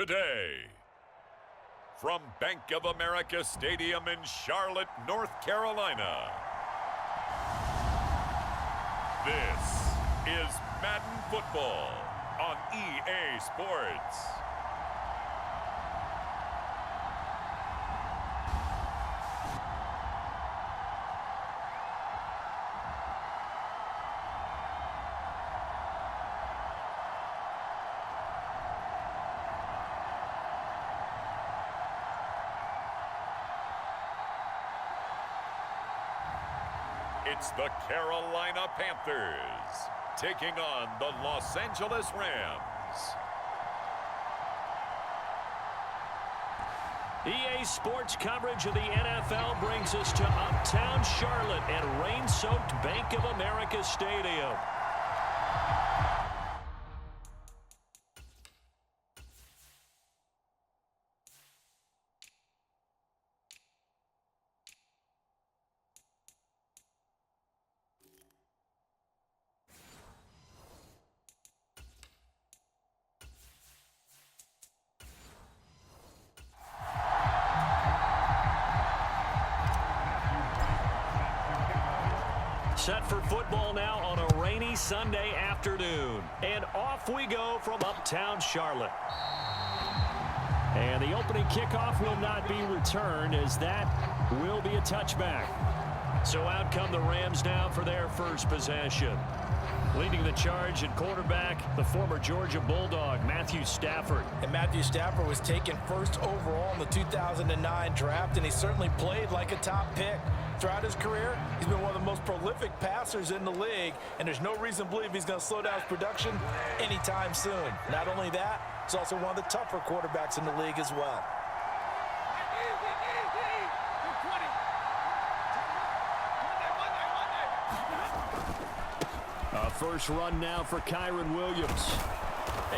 today. From Bank of America Stadium in Charlotte, North Carolina. This is Madden Football on EA Sports. It's the Carolina Panthers taking on the Los Angeles Rams. EA Sports coverage of the NFL brings us to Uptown Charlotte at rain-soaked Bank of America Stadium. Set for football now on a rainy Sunday afternoon. And off we go from Uptown Charlotte. And the opening kickoff will not be returned, as that will be a touchback. So out come the Rams now for their first possession. Leading the charge at quarterback, the former Georgia Bulldog, Matthew Stafford. And Matthew Stafford was taken first overall in the 2009 draft, and he certainly played like a top pick. Throughout his career, he's been one of the most prolific passers in the league, and there's no reason to believe he's going to slow down his production anytime soon. Not only that, he's also one of the tougher quarterbacks in the league as well. First run now for Kyron Williams.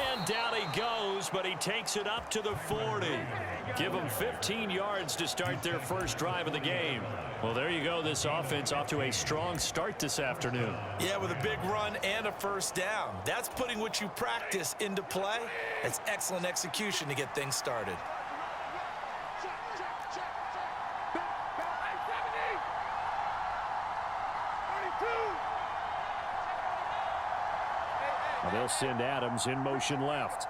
And down he goes, but he takes it up to the 40. Give them 15 yards to start their first drive of the game. Well, there you go. This offense off to a strong start this afternoon. Yeah, with a big run and a first down. That's putting what you practice into play. That's excellent execution to get things started. They'll send Adams in motion left.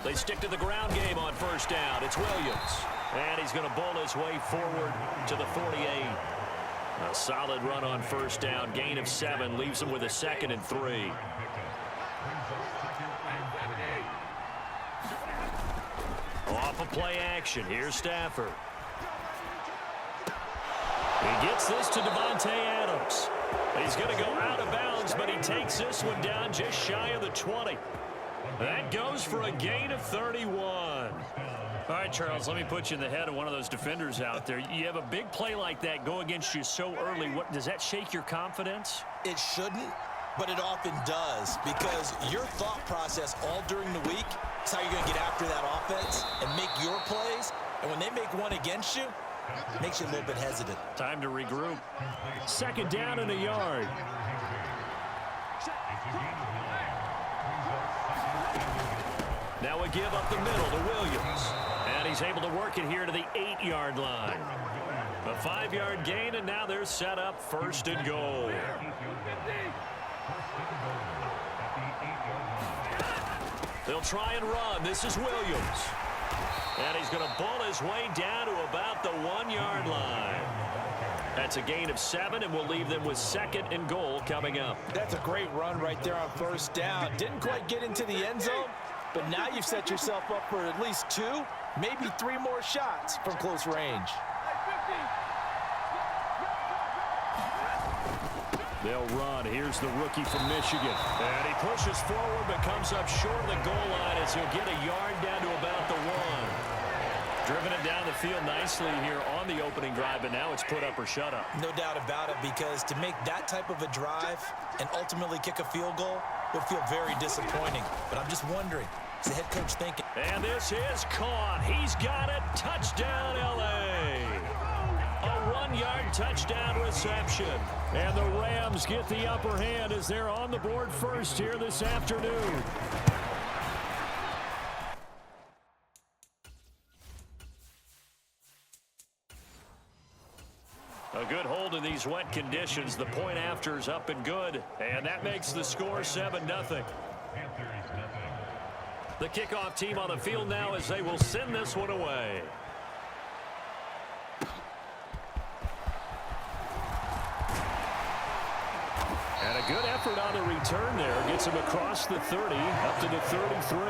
They stick to the ground game on first down. It's Williams. And he's going to bowl his way forward to the 48. A solid run on first down. Gain of 7 leaves him with a 2nd and 3. Off of play action. Here's Stafford. He gets this to Devontae Adams. He's going to go out of bounds, but he takes this one down just shy of the 20. That goes for a gain of 31. All right, Charles, let me put you in the head of one of those defenders out there. You have a big play like that go against you so early. What does that shake your confidence? It shouldn't, but it often does, because your thought process all during the week is how you're going to get after that offense and make your plays. And when they make one against you, it makes you a little bit hesitant. Time to regroup. 2nd down and a yard. Now a give up the middle to Williams. And he's able to work it here to the 8-yard line. A 5-yard gain, and now they're set up 1st and goal. They'll try and run. This is Williams. And he's going to bowl his way down to about the 1-yard line. That's a gain of 7, and we'll leave them with 2nd and goal coming up. That's a great run right there on first down. Didn't quite get into the end zone, but now you've set yourself up for at least 2, maybe 3 more shots from close range. They'll run. Here's the rookie from Michigan. And he pushes forward but comes up short of the goal line as he'll get a yard down to about the 1. Driven it down the field nicely here on the opening drive, but now it's put up or shut up. No doubt about it, because to make that type of a drive and ultimately kick a field goal would feel very disappointing. But I'm just wondering, is the head coach thinking? And this is caught. He's got it. Touchdown, L.A. A 1-yard touchdown reception. And the Rams get the upper hand as they're on the board first here this afternoon. A good hold in these wet conditions. The point after is up and good, and that makes the score 7-0. The kickoff team on the field now as they will send this one away. And a good effort on the return there. Gets him across the 30, up to the 33.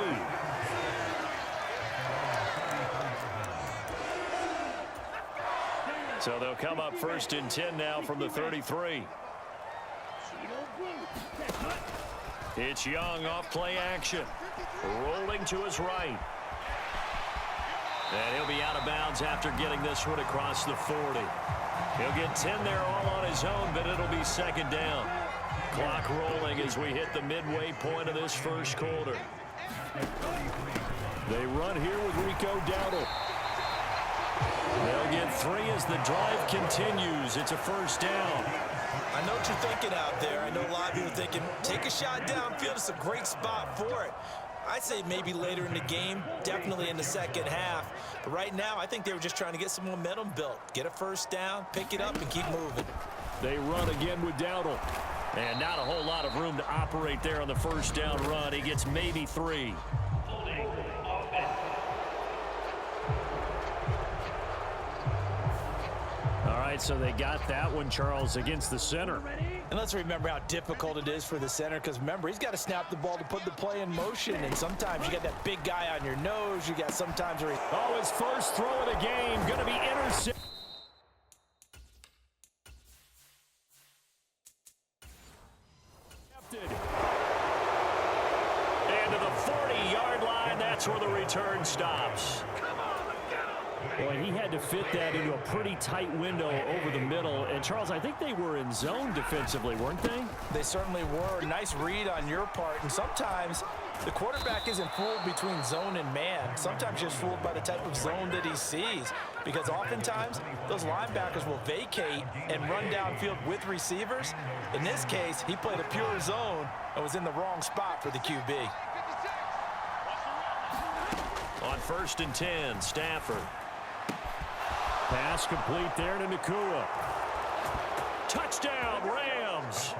So they'll come up 1st and 10 now from the 33. It's Young off play action. Rolling to his right. And he'll be out of bounds after getting this one across the 40. He'll get 10 there all on his own, but it'll be 2nd down. Clock rolling as we hit the midway point of this first quarter. They run here with Rico Dowdle. They'll get 3 as the drive continues. It's a 1st down. I know what you're thinking out there. I know a lot of you are thinking, take a shot downfield. It's a great spot for it. I'd say maybe later in the game, definitely in the second half. But right now, I think they were just trying to get some momentum built. Get a 1st down, pick it up, and keep moving. They run again with Dowdle. And not a whole lot of room to operate there on the 1st down run. He gets maybe 3. All right, so they got that one, Charles, against the center. And let's remember how difficult it is for the center, because remember, he's got to snap the ball to put the play in motion, and sometimes you got that big guy on your nose. You got sometimes where his first throw of the game, going to be intercepted. And to the 40-yard line, that's where the return stops. Boy, he had to fit that into a pretty tight window over the middle. And, Charles, I think they were in zone defensively, weren't they? They certainly were. Nice read on your part. And sometimes the quarterback isn't fooled between zone and man. Sometimes just fooled by the type of zone that he sees. Because oftentimes, those linebackers will vacate and run downfield with receivers. In this case, he played a pure zone and was in the wrong spot for the QB. On 1st and 10, Stafford. Pass complete there to Nakua. Touchdown, Rams.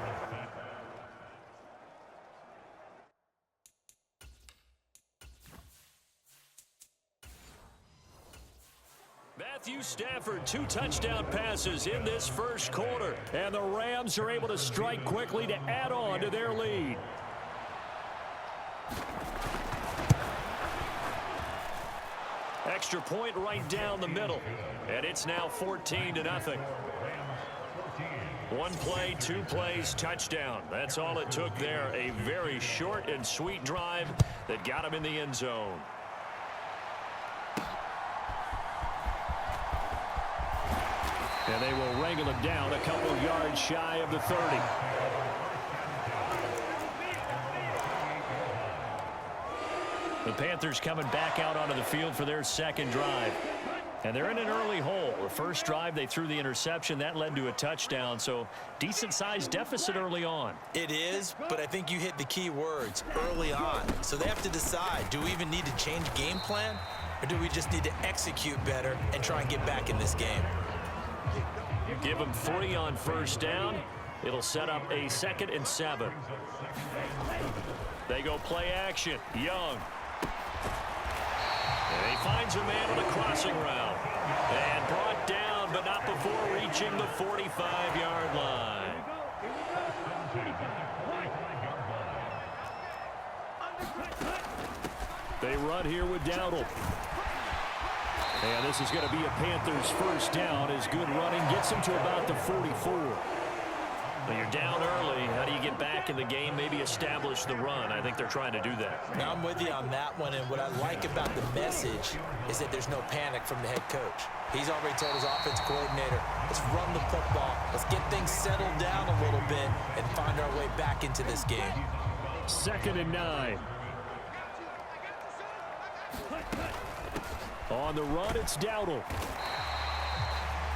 Matthew Stafford, 2 touchdown passes in this first quarter. And the Rams are able to strike quickly to add on to their lead. Extra point right down the middle. And it's now 14-0. 1 play, 2 plays, touchdown. That's all it took there. A very short and sweet drive that got him in the end zone. And they will wrangle him down a couple yards shy of the 30. The Panthers coming back out onto the field for their second drive. And they're in an early hole. The first drive, they threw the interception. That led to a touchdown. So decent-sized deficit early on. It is, but I think you hit the key words, early on. So they have to decide, do we even need to change game plan? Or do we just need to execute better and try and get back in this game? You give them 3 on 1st down. It'll set up a 2nd and 7. They go play action. Young. And he finds a man on a crossing route. And brought down, but not before reaching the 45-yard line. They run here with Dowdle. And this is going to be a Panthers 1st down as good running gets them to about the 44. Well, you're down early. How do you get back in the game? Maybe establish the run. I think they're trying to do that. Now, I'm with you on that one, and what I like about the message is that there's no panic from the head coach. He's already told his offensive coordinator, let's run the football. Let's get things settled down a little bit and find our way back into this game. 2nd and 9. On the run, it's Dowdle.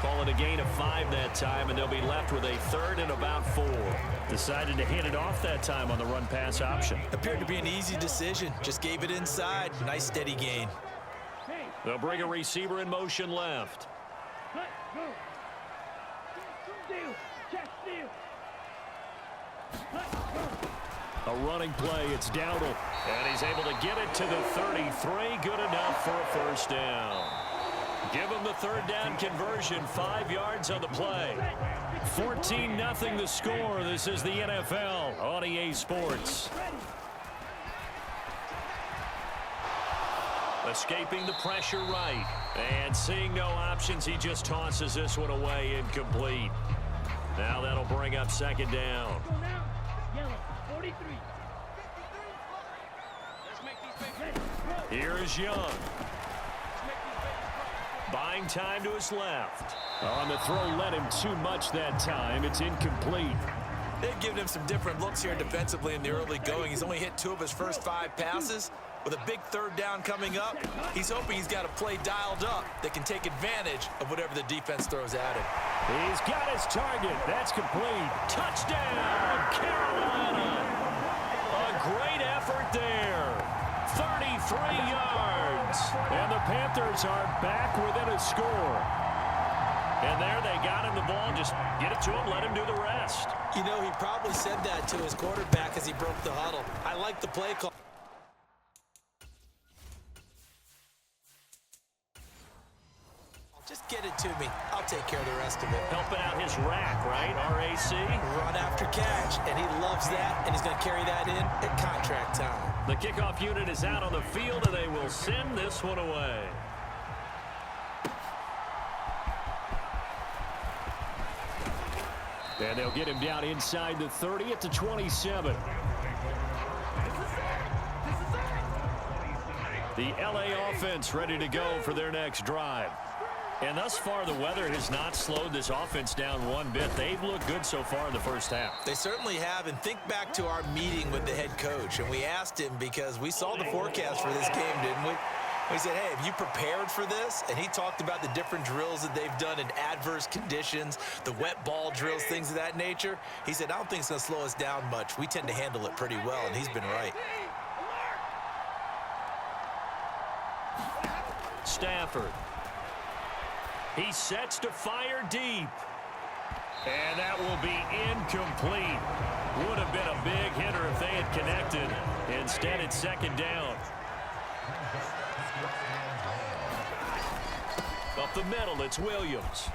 Call it a gain of 5 that time, and they'll be left with a 3rd and about 4. Decided to hand it off that time on the run-pass option. Appeared to be an easy decision. Just gave it inside. Nice, steady gain. They'll bring a receiver in motion left. A running play, it's Dowdle. And he's able to get it to the 33. Good enough for a first down. Give him the third down conversion, 5 yards on the play. 14-0 the score. This is the NFL on EA Sports. Escaping the pressure right. And seeing no options, he just tosses this one away, incomplete. Now that'll bring up second down. Here is Young. Buying time to his left. On the throw, led him too much that time. It's incomplete. They've given him some different looks here defensively in the early going. He's only hit 2 of his first 5 passes. With a big third down coming up, he's hoping he's got a play dialed up that can take advantage of whatever the defense throws at him. He's got his target. That's complete. Touchdown, Carolina. A great effort there. 33 yards. And the Panthers are back within a score. And there they got him the ball. Just get it to him, let him do the rest. You know, he probably said that to his quarterback as he broke the huddle. I like the play call. Just get it to me. I'll take care of the rest of it. Helping out his rack, right? RAC. Run after catch, and he loves that, and he's going to carry that in at contract time. The kickoff unit is out on the field, and they will send this one away. And they'll get him down inside the 30 at the 27. The LA offense ready to go for their next drive. And thus far, the weather has not slowed this offense down one bit. They've looked good so far in the first half. They certainly have. And think back to our meeting with the head coach. And we asked him because we saw the forecast for this game, didn't we? We said, hey, have you prepared for this? And he talked about the different drills that they've done in adverse conditions, the wet ball drills, things of that nature. He said, I don't think it's going to slow us down much. We tend to handle it pretty well, and he's been right. Stafford. He sets to fire deep. And that will be incomplete. Would have been a big hitter if they had connected. Instead, it's second down. Up the middle, it's Williams.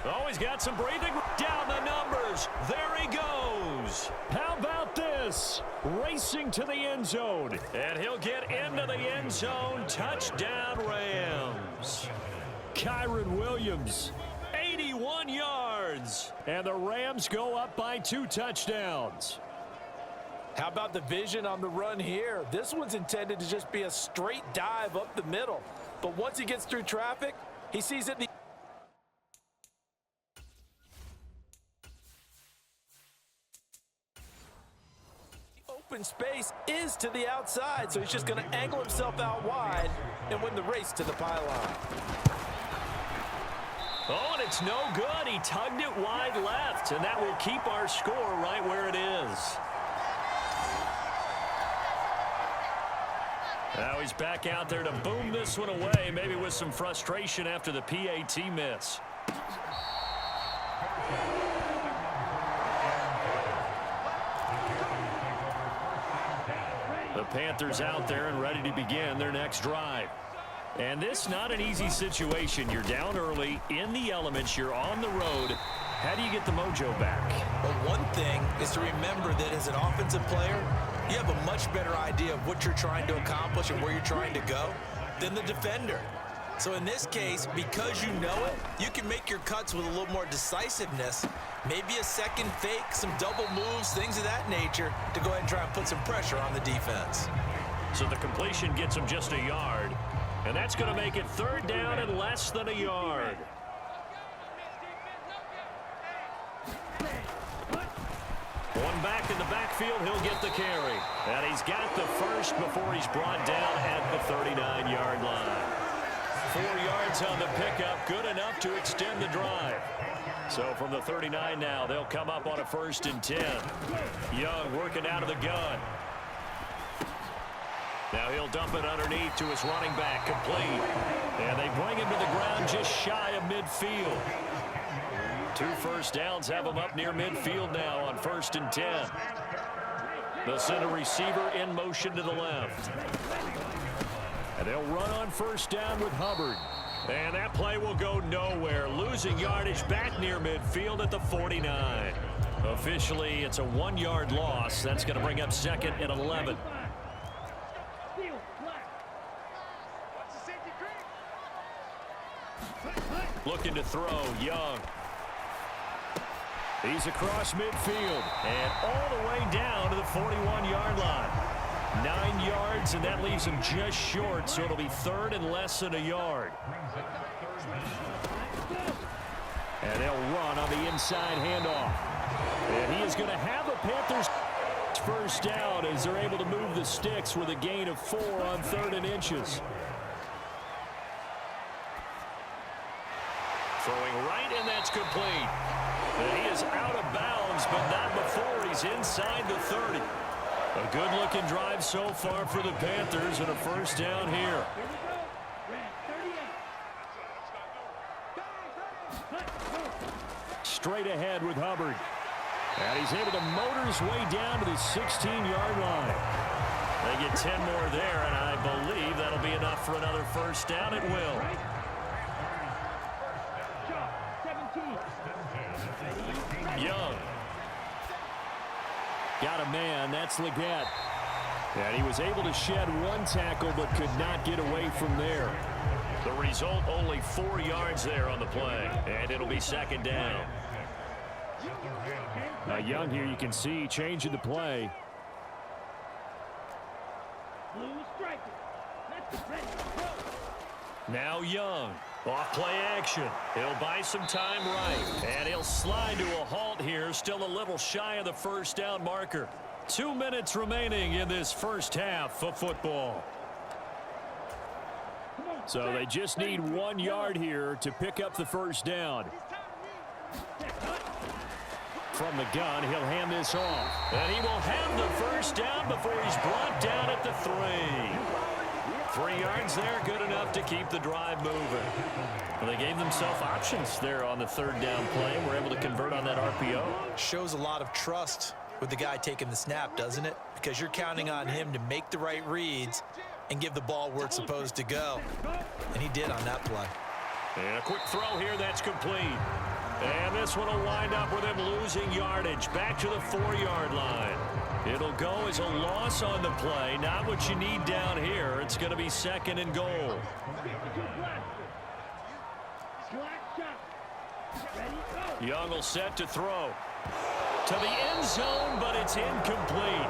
Oh, he's got some breathing. Down the numbers. There he goes. How about this? Racing to the end zone. And he'll get into the end zone. Touchdown, Rams. Kyron Williams, 81 yards. And the Rams go up by 2 touchdowns. How about the vision on the run here? This one's intended to just be a straight dive up the middle. But once he gets through traffic, he sees it in the open space is to the outside, so he's just going to angle himself out wide and win the race to the pylon. Oh, and it's no good. He tugged it wide left, and that will keep our score right where it is. Now he's back out there to boom this one away, maybe with some frustration after the PAT miss. The Panthers out there and ready to begin their next drive. And this not an easy situation. You're down early, in the elements, you're on the road. How do you get the mojo back? Well, one thing is to remember that as an offensive player, you have a much better idea of what you're trying to accomplish and where you're trying to go than the defender. So in this case, because you know it, you can make your cuts with a little more decisiveness, maybe a second fake, some double moves, things of that nature, to go ahead and try and put some pressure on the defense. So the completion gets him just a yard. And that's going to make it third down and less than a yard. One back in the backfield, he'll get the carry. And he's got the first before he's brought down at the 39-yard line. 4 yards on the pickup, good enough to extend the drive. So from the 39 now, they'll come up on a 1st and 10. Young working out of the gun. Now he'll dump it underneath to his running back, complete. And they bring him to the ground just shy of midfield. 2 first downs have them up near midfield now on 1st and 10. They'll send a receiver in motion to the left. And they'll run on 1st down with Hubbard. And that play will go nowhere, losing yardage back near midfield at the 49. Officially, it's a 1-yard loss. That's going to bring up 2nd and 11. Looking to throw, Young. He's across midfield and all the way down to the 41-yard line. 9 yards, and that leaves him just short, so it'll be 3rd and less than a yard. And they'll run on the inside handoff. And he is going to have the Panthers first down as they're able to move the sticks with a gain of 4 on 3rd and inches. Throwing right, and that's complete. And he is out of bounds, but not before he's inside the 30. A good-looking drive so far for the Panthers, and a first down here. Straight ahead with Hubbard. And he's able to motor his way down to the 16-yard line. They get 10 more there, and I believe that'll be enough for another first down. It will. Young. Got a man. That's Leggett. And he was able to shed 1 tackle but could not get away from there. The result, only 4 yards there on the play. And it'll be 2nd down. Now Young here, you can see changing the play. Now Young. Off play action. He'll buy some time right. And he'll slide to a halt here. Still a little shy of the first down marker. 2 minutes remaining in this first half of football. So they just need 1 yard here to pick up the first down. From the gun, he'll hand this off. And he will have the first down before he's brought down at the 3. 3 yards there, good enough to keep the drive moving. Well, they gave themselves options there on the 3rd down play. We're able to convert on that RPO. Shows a lot of trust with the guy taking the snap, doesn't it? Because you're counting on him to make the right reads and give the ball where it's supposed to go. And he did on that play. And a quick throw here, that's complete. And this one will wind up with him losing yardage back to the 4-yard line. It'll go as a loss on the play. Not what you need down here. It's going to be 2nd and goal. Young will set to throw. To the end zone, but it's incomplete.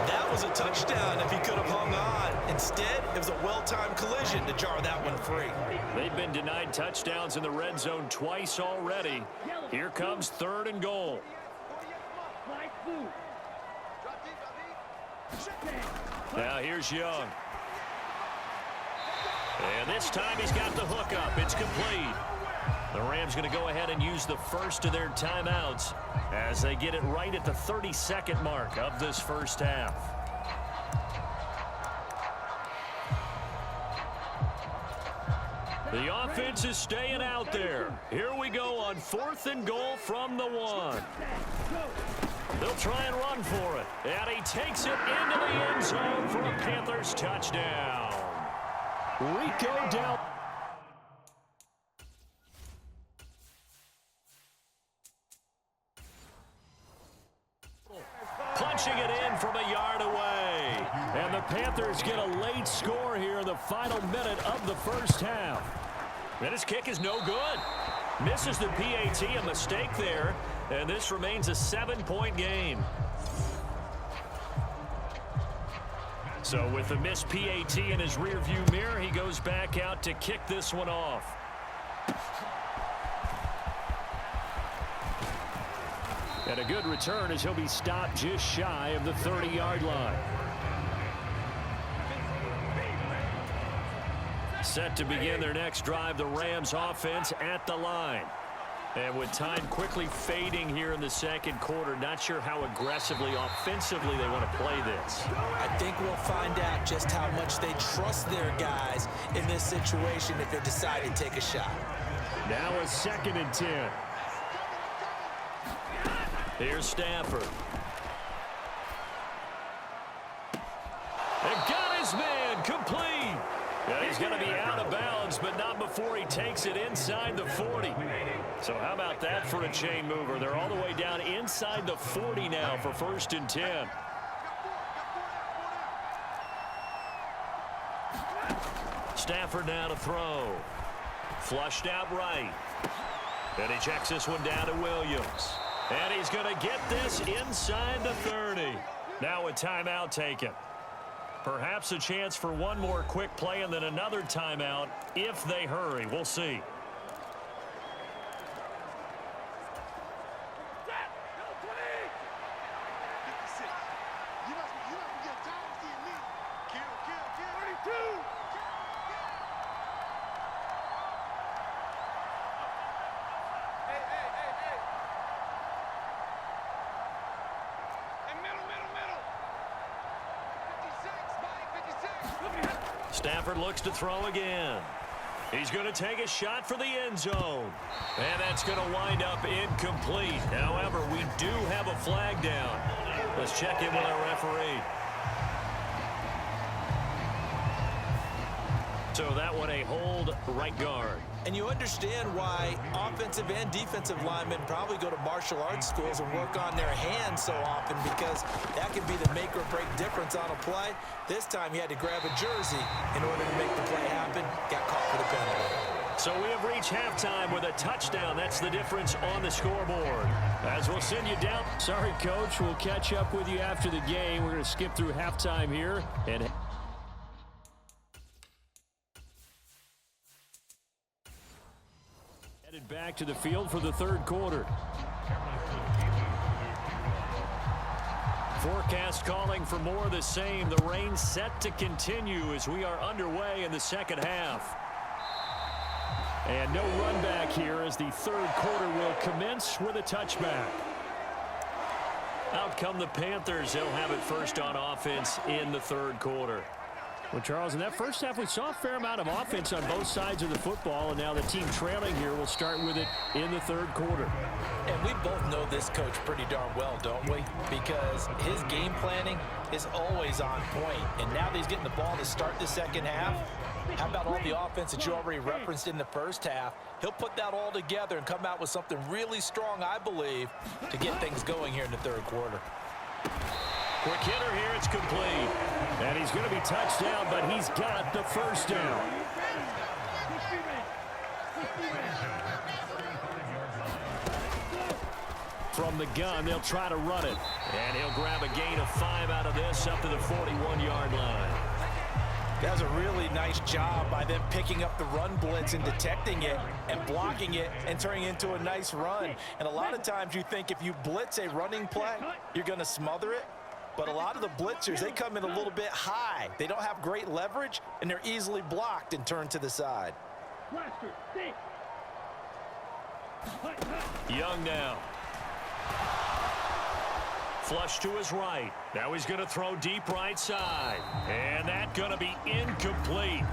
That was a touchdown if he could have hung on. Instead, it was a well-timed collision to jar that one free. They've been denied touchdowns in the red zone twice already. Here comes 3rd and goal. Now here's Young. And this time he's got the hook up. It's complete. The Rams going to go ahead and use the first of their timeouts as they get it right at the 32nd mark of this first half. The offense is staying out there. Here we go on 4th and goal from the 1. They'll try and run for it. And he takes it into the end zone for a Panthers touchdown. Rico down. Punching it in from a yard away. And the Panthers get a late score here in the final minute of the first half. And his kick is no good. Misses the PAT, a mistake there. And this remains a 7-point game. So with the missed PAT in his rearview mirror, he goes back out to kick this one off. And a good return as he'll be stopped just shy of the 30-yard line. Set to begin their next drive, the Rams offense at the line. And with time quickly fading here in the second quarter, not sure how aggressively, offensively they want to play this. I think we'll find out just how much they trust their guys in this situation if they decide to take a shot. Now a 2nd and 10. Here's Stafford. And got his man complete. And he's going to be out of bounds, but not before he takes it inside the 40. So how about that for a chain mover? They're all the way down inside the 40 now for 1st and 10. Stafford now to throw. Flushed out right. And he checks this one down to Williams. And he's going to get this inside the 30. Now a timeout taken. Perhaps a chance for one more quick play and then another timeout if they hurry. We'll see. Stafford looks to throw again. He's going to take a shot for the end zone. And that's going to wind up incomplete. However, we do have a flag down. Let's check in with our referee. So that one a hold right guard. And you understand why offensive and defensive linemen probably go to martial arts schools and work on their hands so often, because that can be the make or break difference on a play. This time he had to grab a jersey in order to make the play happen. Got caught for the penalty. So we have reached halftime with a touchdown. That's the difference on the scoreboard. As we'll send you down. Sorry, Coach. We'll catch up with you after the game. We're going to skip through halftime here. And headed back to the field for the third quarter. Forecast calling for more of the same. The rain set to continue as we are underway in the second half. And no run back here as the third quarter will commence with a touchback. Out come the Panthers. They'll have it first on offense in the third quarter. Well, Charles, in that first half, we saw a fair amount of offense on both sides of the football, and now the team trailing here will start with it in the third quarter. And we both know this coach pretty darn well, don't we? Because his game planning is always on point. And now that he's getting the ball to start the second half, how about all the offense that you already referenced in the first half? He'll put that all together and come out with something really strong, I believe, to get things going here in the third quarter. Quick hitter here, it's complete. And he's going to be touched down, but he's got the first down. From the gun, they'll try to run it. And he'll grab a gain of 5 out of this up to the 41-yard line. That was a really nice job by them picking up the run blitz and detecting it and blocking it and turning it into a nice run. And a lot of times you think if you blitz a running play, you're going to smother it. But a lot of the blitzers, they come in a little bit high. They don't have great leverage, and they're easily blocked and turned to the side. Young now. Flush to his right. Now he's going to throw deep right side. And that's going to be incomplete.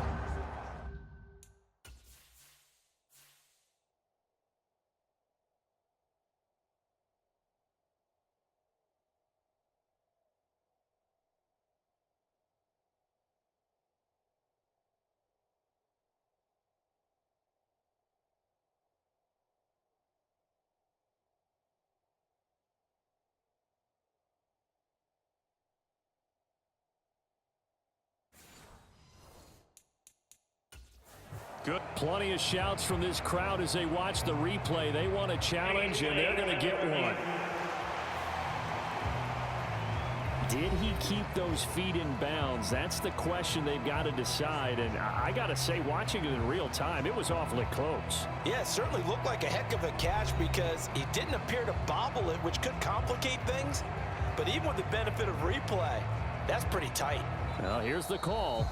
Good. Plenty of shouts from this crowd as they watch the replay. They want a challenge, and they're going to get one. Did he keep those feet in bounds? That's the question they've got to decide. And I got to say, watching it in real time, it was awfully close. Yeah, it certainly looked like a heck of a catch because he didn't appear to bobble it, which could complicate things. But even with the benefit of replay, that's pretty tight. Well, here's the call.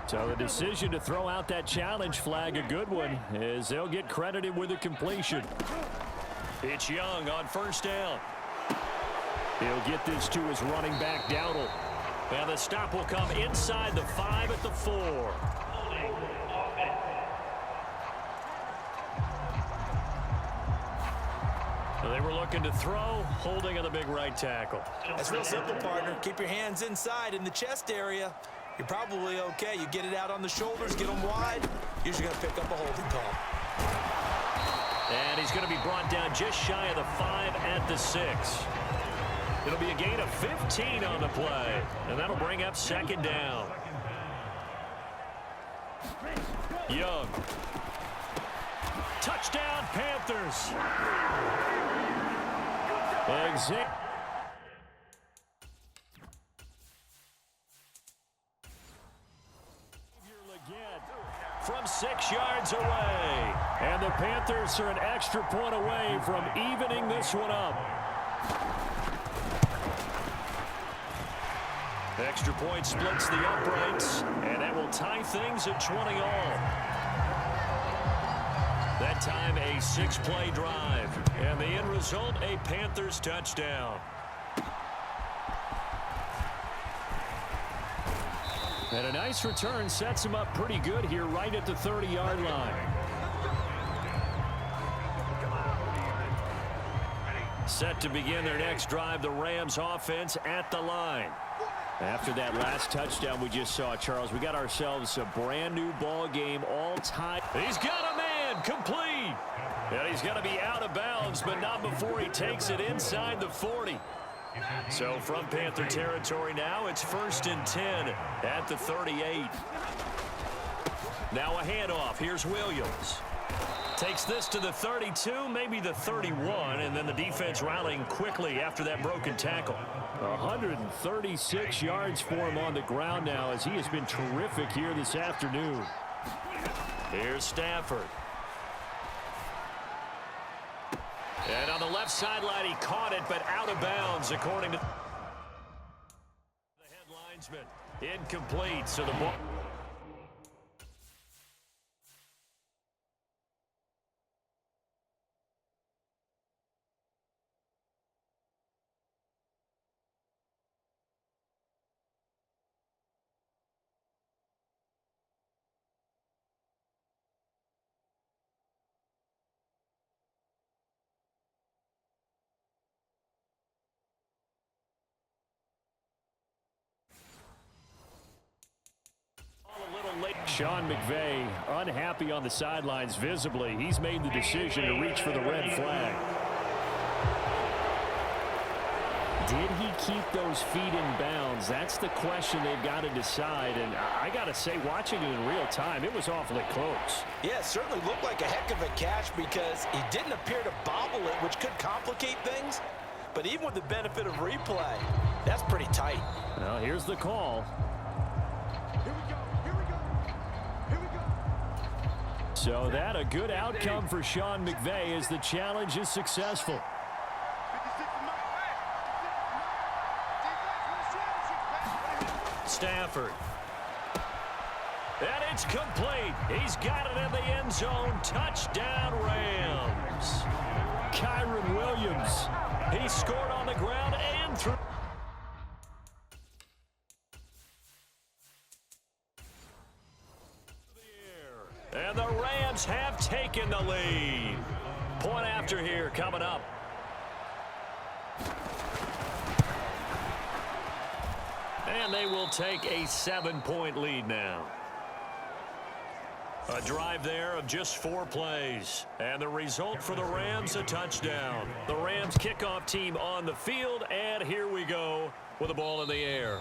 So the decision to throw out that challenge flag, a good one, as they'll get credited with a completion. It's Young on first down. He'll get this to his running back, Dowdle. And the stop will come inside the 5 at the 4. They were looking to throw, holding on the big right tackle. That's real simple, partner. Keep your hands inside in the chest area. You're probably okay. You get it out on the shoulders, get them wide. Usually going to pick up a holding call. And he's going to be brought down just shy of the 5 at the 6. It'll be a gain of 15 on the play, and that'll bring up second down. Young. Touchdown, Panthers. From 6 yards away. And the Panthers are an extra point away from evening this one up. Extra point splits the uprights, and that will tie things at 20 all. That time a 6-play drive, and the end result a Panthers touchdown. And a nice return sets him up pretty good here right at the 30-yard line. Set to begin their next drive, the Rams offense at the line. After that last touchdown we just saw, Charles, we got ourselves a brand new ball game all tied. He's got a man complete. And he's going to be out of bounds, but not before he takes it inside the 40. So from Panther territory now, it's 1st and 10 at the 38. Now a handoff. Here's Williams. Takes this to the 32, maybe the 31, and then the defense rallying quickly after that broken tackle. 136 yards for him on the ground now as he has been terrific here this afternoon. Here's Stafford. And on the left sideline, he caught it, but out of bounds, according to the head linesman. Incomplete, so the ball. Sean McVay unhappy on the sidelines visibly. He's made the decision to reach for the red flag. Did he keep those feet in bounds? That's the question they've got to decide. And I got to say, watching it in real time, it was awfully close. Yeah, it certainly looked like a heck of a catch because he didn't appear to bobble it, which could complicate things. But even with the benefit of replay, that's pretty tight. Well, here's the call. So that a good outcome for Sean McVay as the challenge is successful. Stafford. And it's complete. He's got it in the end zone. Touchdown, Rams. Kyron Williams. He scored on the ground and through. And the Rams have taken the lead. Point after here coming up. And they will take a 7-point lead now. A drive there of just 4 plays. And the result for the Rams, a touchdown. The Rams kickoff team on the field, and here we go with the ball in the air.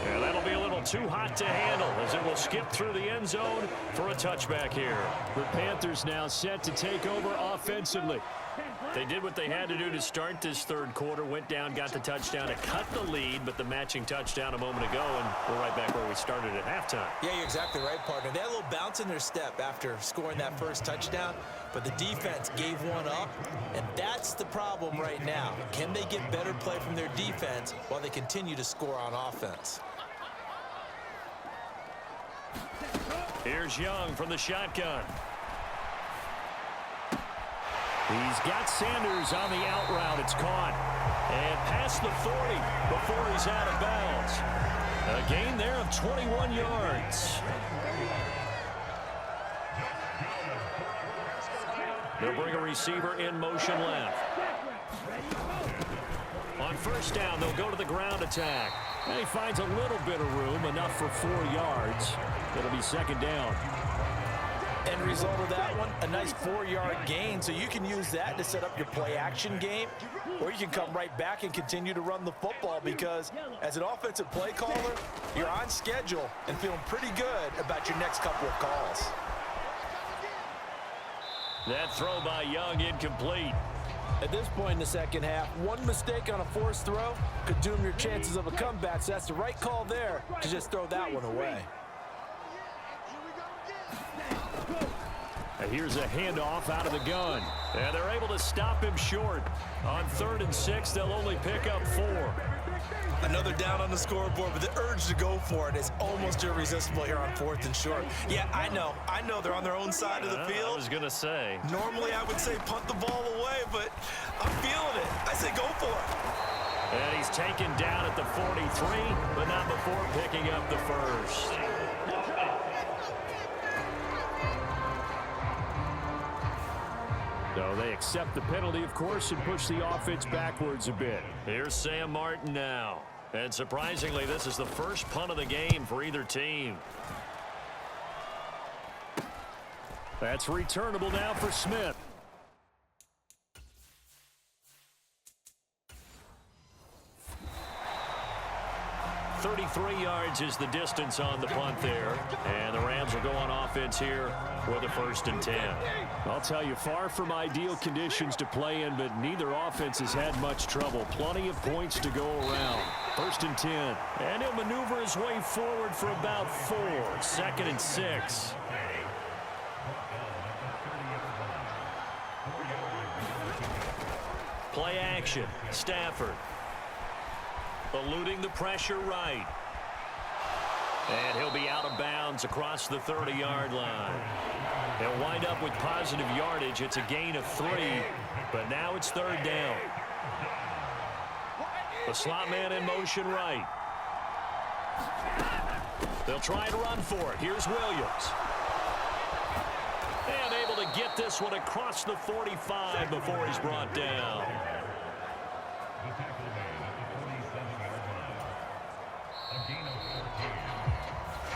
And that'll be a little too hot to handle as it will skip through the end zone for a touchback here. The Panthers now set to take over offensively. They did what they had to do to start this third quarter, went down, got the touchdown to cut the lead, but the matching touchdown a moment ago, and we're right back where we started at halftime. Yeah, you're exactly right, partner. They had a little bounce in their step after scoring that first touchdown, but the defense gave one up, and that's the problem right now. Can they get better play from their defense while they continue to score on offense? Here's Young from the shotgun. He's got Sanders on the out route. It's caught. And past the 40 before he's out of bounds. A gain there of 21 yards. They'll bring a receiver in motion left. On first down, they'll go to the ground attack. And he finds a little bit of room, enough for 4 yards. It'll be second down. End result of that one, a nice 4-yard gain, so you can use that to set up your play-action game, or you can come right back and continue to run the football because as an offensive play caller, you're on schedule and feeling pretty good about your next couple of calls. That throw by Young incomplete. At this point in the second half, one mistake on a forced throw could doom your chances of a comeback, so that's the right call there to just throw that one away. Here's a handoff out of the gun. And they're able to stop him short. On 3rd and 6, they'll only pick up 4. Another down on the scoreboard, but the urge to go for it is almost irresistible here on 4th and short. Yeah, I know they're on their own side of the field. I was going to say. Normally I would say punt the ball away, but I'm feeling it. I say go for it. And he's taken down at the 43, but not before picking up the first. So they accept the penalty, of course, and push the offense backwards a bit. Here's Sam Martin now. And surprisingly, this is the first punt of the game for either team. That's returnable now for Smith. 33 yards is the distance on the punt there. And the Rams will go on offense here with a 1st and 10. I'll tell you, far from ideal conditions to play in, but neither offense has had much trouble. Plenty of points to go around. 1st and 10. And he'll maneuver his way forward for about 4. 2nd and 6. Play action. Stafford. Eluding the pressure right. And he'll be out of bounds across the 30-yard line. They'll wind up with positive yardage. It's a gain of 3, but now it's 3rd down. The slot man in motion right. They'll try to run for it. Here's Williams. And able to get this one across the 45 before he's brought down.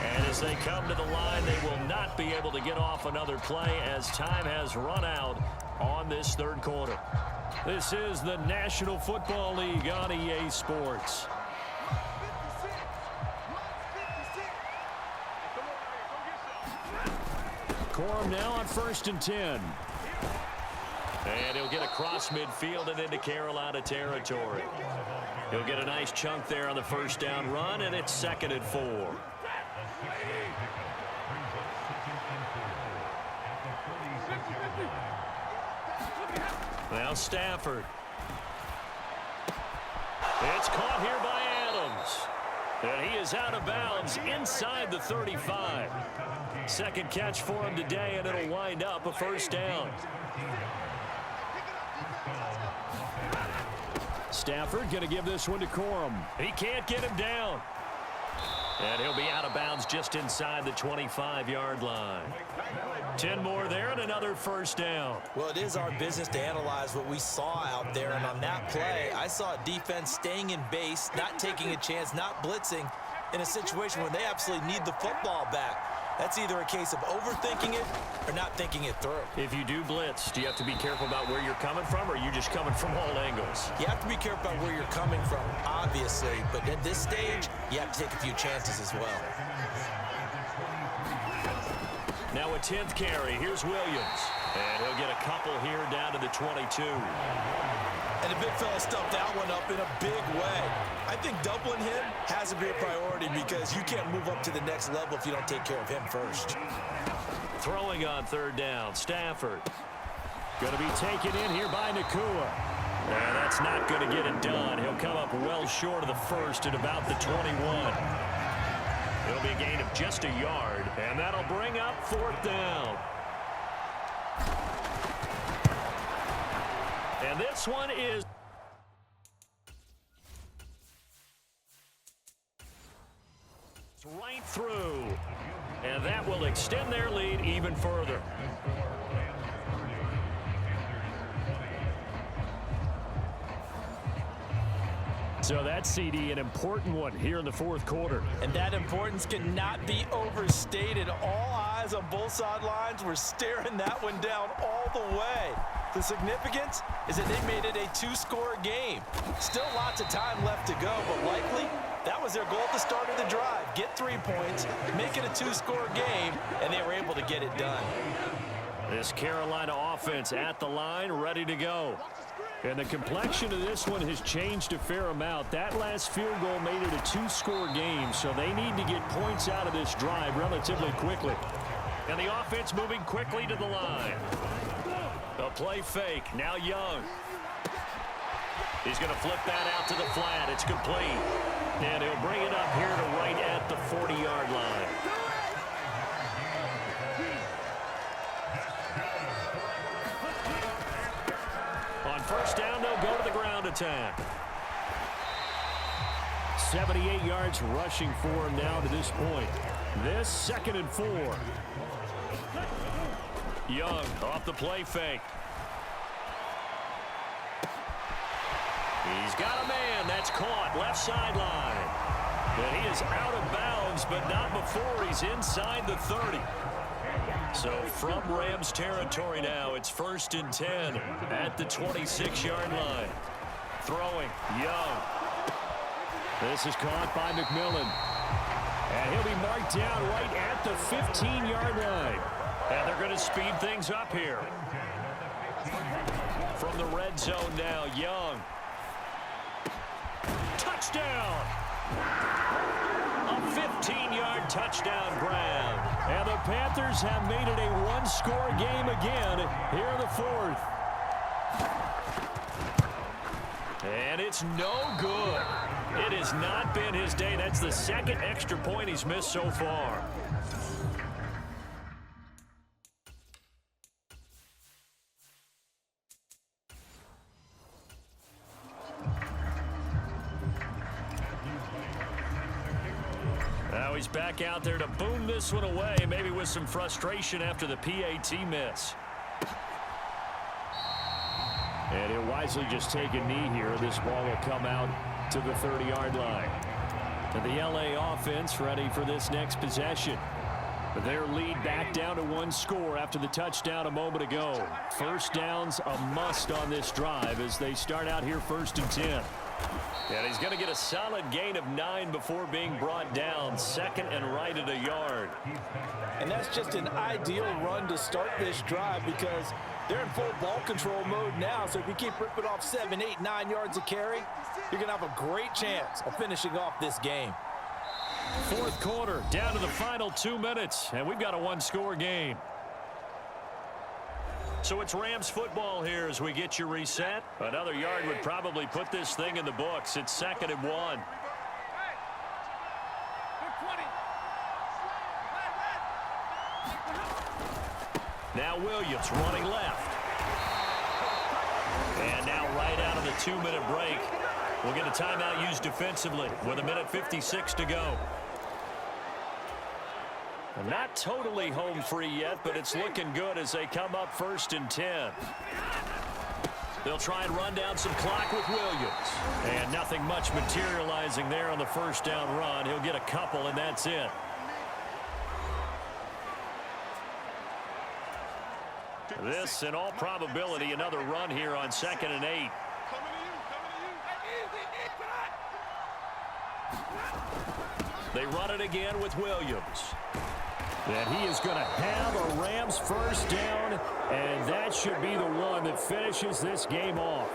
And as they come to the line, they will not be able to get off another play as time has run out on this 3rd quarter. This is the National Football League on EA Sports. Corum now on 1st and 10. And he'll get across midfield and into Carolina territory. He'll get a nice chunk there on the 1st down run, and it's 2nd and 4. Now Stafford. It's caught here by Adams. And he is out of bounds inside the 35. 2nd catch for him today, and it'll wind up a 1st down. Stafford going to give this one to Corum. He can't get him down. And he'll be out of bounds just inside the 25-yard line. 10 more there and another 1st down. Well, it is our business to analyze what we saw out there. And on that play, I saw a defense staying in base, not taking a chance, not blitzing in a situation where they absolutely need the football back. That's either a case of overthinking it or not thinking it through. If you do blitz, do you have to be careful about where you're coming from, or are you just coming from all angles? You have to be careful about where you're coming from, obviously. But at this stage, you have to take a few chances as well. Now a 10th carry. Here's Williams. And he'll get a couple here down to the 22. And the big fella stuffed that one up in a big way. I think doubling him has to be a priority because you can't move up to the next level if you don't take care of him first. Throwing on 3rd down, Stafford. Going to be taken in here by Nakua. And that's not going to get it done. He'll come up well short of the 1st at about the 21. It'll be a gain of just a yard, and that'll bring up 4th down. And this one is right through. And that will extend their lead even further. So that CD, an important one here in the fourth quarter. And that importance cannot be overstated. All eyes on both sidelines were staring that one down all the way. The significance is that they made it a two-score game. Still lots of time left to go, but likely that was their goal at the start of the drive. Get 3 points, make it a two-score game, and they were able to get it done. This Carolina offense at the line, ready to go. And the complexion of this one has changed a fair amount. That last field goal made it a two-score game, so they need to get points out of this drive relatively quickly. And the offense moving quickly to the line. A play fake, now Young. He's going to flip that out to the flat. It's complete. And he'll bring it up here to right at the 40-yard line. On first down, they'll go to the ground attack. 78 yards rushing for him now to this point. This 2nd and 4. Young off the play fake. He's got a man. That's caught. Left sideline. And he is out of bounds, but not before he's inside the 30. So from Rams territory now, it's 1st and 10 at the 26-yard line. Throwing, Young. This is caught by McMillan. And he'll be marked down right at the 15-yard line. And they're going to speed things up here. From the red zone now, Young. Touchdown! A 15-yard touchdown grab. And the Panthers have made it a one-score game again here in the fourth. And it's no good. It has not been his day. That's the 2nd extra point he's missed so far. Now he's back out there to boom this one away, maybe with some frustration after the PAT miss. And he'll wisely just take a knee here. This ball will come out to the 30-yard line. And the LA offense ready for this next possession. Their lead back down to 1 score after the touchdown a moment ago. First down's a must on this drive as they start out here 1st and 10. And he's going to get a solid gain of 9 before being brought down. 2nd and right at a yard. And that's just an ideal run to start this drive because they're in full ball control mode now. So if you keep ripping off 7, 8, 9 yards of carry, you're going to have a great chance of finishing off this game. Fourth quarter, down to the final 2 minutes, and we've got a one-score game. So it's Rams football here as we get you reset. Another yard would probably put this thing in the books. It's 2nd and 1. Now Williams running left. And now right out of the 2-minute break, we'll get a timeout used defensively with 1:56 to go. Not totally home free yet, but it's looking good as they come up 1st and 10. They'll try and run down some clock with Williams. And nothing much materializing there on the first down run. He'll get a couple, and that's it. This, in all probability, another run here on 2nd and 8. They run it again with Williams. And he is going to have a Rams first down, and that should be the one that finishes this game off.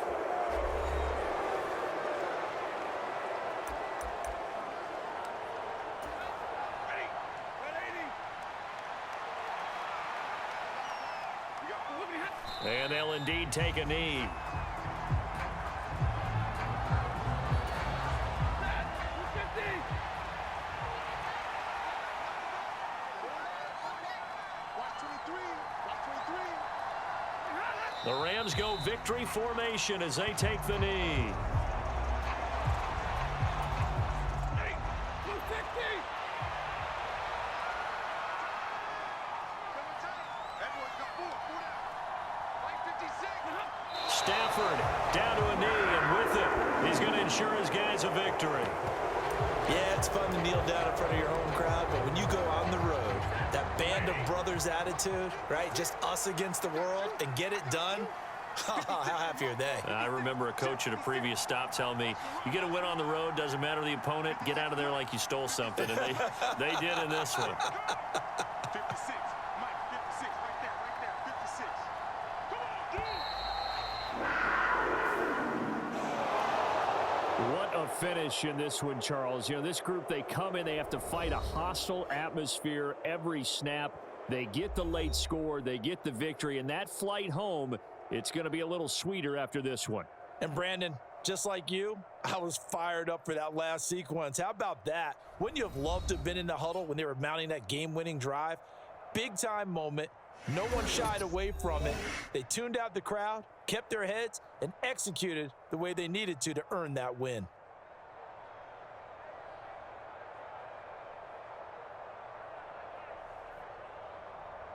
And they'll indeed take a knee. The Rams go victory formation as they take the knee. Stafford down to a knee, and with it, he's going to ensure his guys has a victory. Yeah, it's fun to kneel down in front of your home crowd, but when you go on the road, that band of brothers attitude, right, just us against the world, and get it done, how happy are they? I remember a coach at a previous stop telling me, you get a win on the road, doesn't matter the opponent, get out of there like you stole something. And they did in this one. 56. Mike, 56. Right there. 56. Come on, What a finish in this one, Charles. You know, this group, they come in, they have to fight a hostile atmosphere every snap. They get the late score, they get the victory, and that flight home, it's going to be a little sweeter after this one. And Brandon, just like you, I was fired up for that last sequence. How about that? Wouldn't you have loved to have been in the huddle when they were mounting that game-winning drive? Big-time moment. No one shied away from it. They tuned out the crowd, kept their heads, and executed the way they needed to earn that win.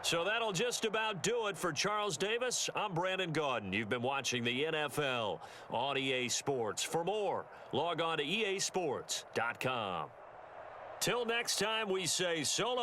So that'll just about do it for Charles Davis. I'm Brandon Gaudin. You've been watching the NFL on EA Sports. For more, log on to easports.com. Till next time, we say so long.